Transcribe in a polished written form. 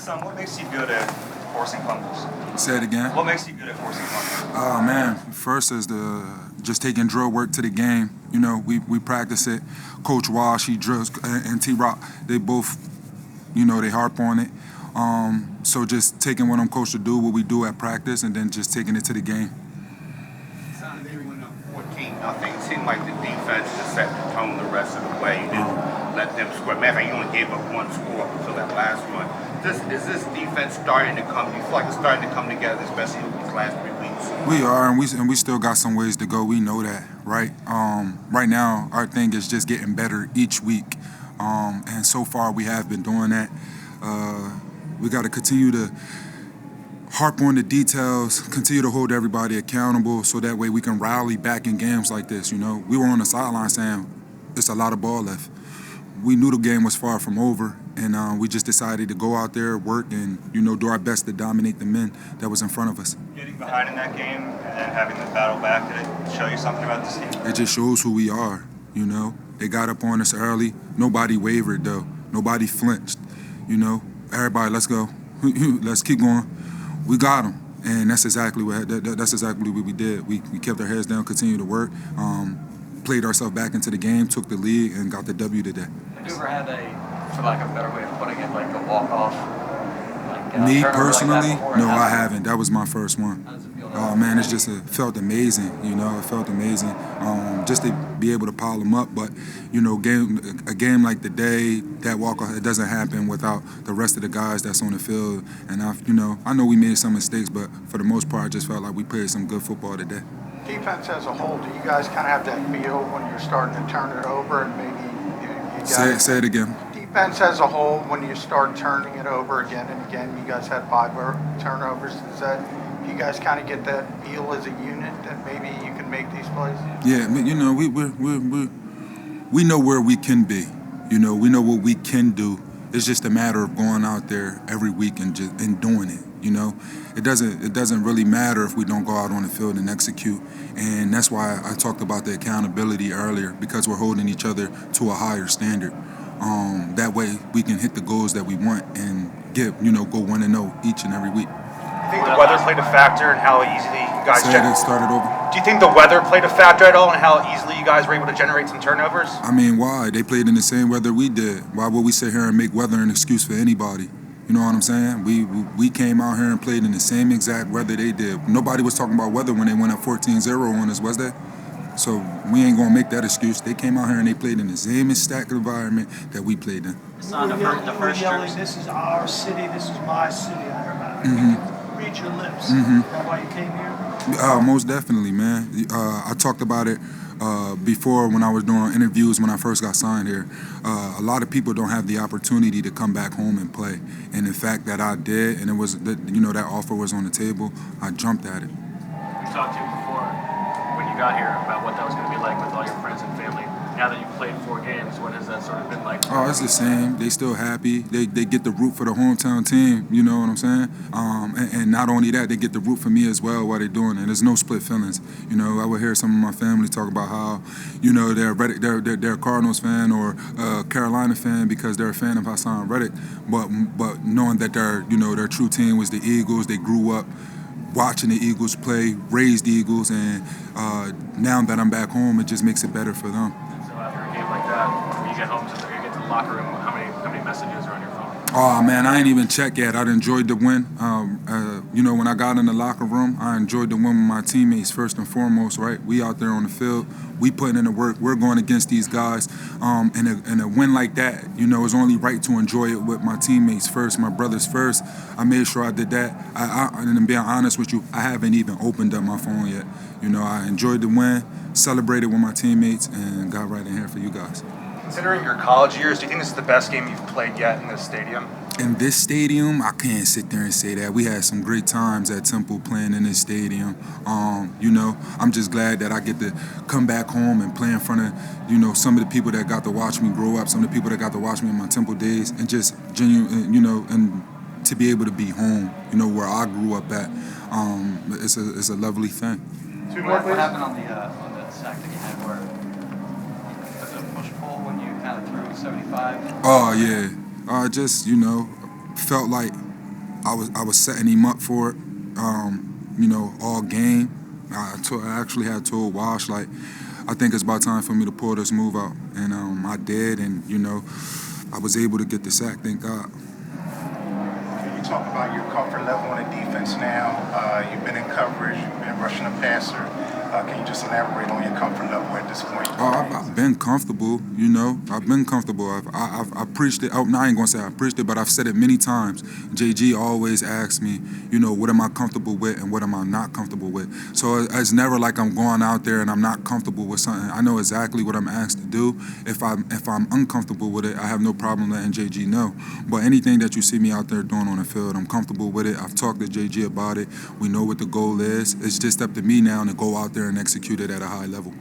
Haason, what makes you good at forcing fumbles? Say it again. What makes you good at forcing fumbles? Oh man, first is just taking drill work to the game. You know, we practice it. Coach Walsh, he drills, and T-Rock, they both, you know, they harp on it. So just taking what I'm coached to do, what we do at practice, and then just taking it to the game. They went up 14-0. It seemed like the defense just set the tone the rest of the way. Didn't let them score. Matter of fact, you only gave up one score until that last one. Is this defense starting to come? Do you feel like it's starting to come together, especially these last 3 weeks? We are, and we still got some ways to go. We know that, right? Right now, our thing is just getting better each week, and so far we have been doing that. We got to continue to harp on the details, continue to hold everybody accountable, so that way we can rally back in games like this. You know, we were on the sideline saying it's a lot of ball left. We knew the game was far from over, and we just decided to go out there, work, and, you know, do our best to dominate the men that was in front of us. Getting behind in that game and then having the battle back, did it show you something about this team? It just shows who we are, you know. They got up on us early. Nobody wavered, though. Nobody flinched, you know. Everybody, let's go. Let's keep going. We got them, and that's exactly what we did. We kept our heads down, continued to work, played ourselves back into the game, took the lead, and got the W today. Have you ever had for lack of a better way of putting it, like a walk-off? Me personally, like no, I haven't. That was my first one. How does it feel? Oh man, it felt amazing. You know, it felt amazing. Just to be able to pile them up, but you know, a game like today, that walk-off, it doesn't happen without the rest of the guys that's on the field. And I know we made some mistakes, but for the most part, I just felt like we played some good football today. Defense as a whole, do you guys kind of have that feel when you're starting to turn it over, and maybe you guys... Say it again. Defense as a whole, when you start turning it over again and again, you guys had 5 turnovers. Do you guys kind of get that feel as a unit that maybe you can make these plays? Yeah, you know, we know where we can be. You know, we know what we can do. It's just a matter of going out there every week and doing it. You know, it doesn't really matter if we don't go out on the field and execute, and that's why I talked about the accountability earlier, because we're holding each other to a higher standard. That way we can hit the goals that we want and go 1-0 each and every week. Do you think the weather played a factor in how easily you guys started over? Do you think the weather played a factor at all in how easily you guys were able to generate some turnovers? I mean, why? They played in the same weather we did. Why would we sit here and make weather an excuse for anybody? You know what I'm saying? We came out here and played in the same exact weather they did. Nobody was talking about weather when they went up 14-0 on us, was they? So we ain't gonna make that excuse. They came out here and they played in the same exact environment that we played in. It's not the first yelling, this is our city, this is my city. I heard read your lips. Is that why you came here? Most definitely, man. I talked about it before when I was doing interviews when I first got signed here. A lot of people don't have the opportunity to come back home and play. And the fact that I did, and it was that offer was on the table, I jumped at it. We talked to you before when you got here about what that was going to be like with all your friends and family. Now that you've played 4 games, what has that sort of been like? Oh, it's the same. They still happy. They get to root for the hometown team, you know what I'm saying? And not only that, they get to root for me as well while they're doing it. There's no split feelings. You know, I would hear some of my family talk about how, you know, they're a Cardinals fan or a Carolina fan because they're a fan of Haason Reddick. But knowing that their true team was the Eagles, they grew up watching the Eagles play, raised the Eagles, and now that I'm back home, it just makes it better for them. So after a game like that, when you get home, so you get to the locker room, how many messages are on your phone? Oh man, I ain't even checked yet. I enjoyed the win. When I got in the locker room, I enjoyed the win with my teammates first and foremost. Right, we out there on the field, we putting in the work. We're going against these guys, and a win like that, it's only right to enjoy it with my teammates first, my brothers first. I made sure I did that. And being honest with you, I haven't even opened up my phone yet. I enjoyed the win, celebrated with my teammates, and got right in here for you guys. Considering your college years, do you think this is the best game you've played yet in this stadium? In this stadium, I can't sit there and say that. We had some great times at Temple playing in this stadium. I'm just glad that I get to come back home and play in front of, some of the people that got to watch me grow up, some of the people that got to watch me in my Temple days, and just genuine, and to be able to be home, where I grew up at, it's a lovely thing. What happened on the sack that you had where was it a push-pull when you kind of threw 75? Oh, yeah. I just, felt like I was setting him up for it, all game. I actually had told Wash, like, I think it's about time for me to pull this move out. And I did, and, I was able to get the sack, thank God. Can you talk about your comfort level on the defense now? You've been in coverage, you've been rushing the passer. Can you just elaborate on your comfort level at this point? I've been comfortable, I've been comfortable. I preached it. I ain't gonna say I preached it, but I've said it many times. JG always asks me, what am I comfortable with and what am I not comfortable with. So it's never like I'm going out there and I'm not comfortable with something. I know exactly what I'm asked to do. If I'm uncomfortable with it, I have no problem letting JG know. But anything that you see me out there doing on the field, I'm comfortable with it. I've talked to JG about it. We know what the goal is. It's just up to me now to go out there and execute it at a high level.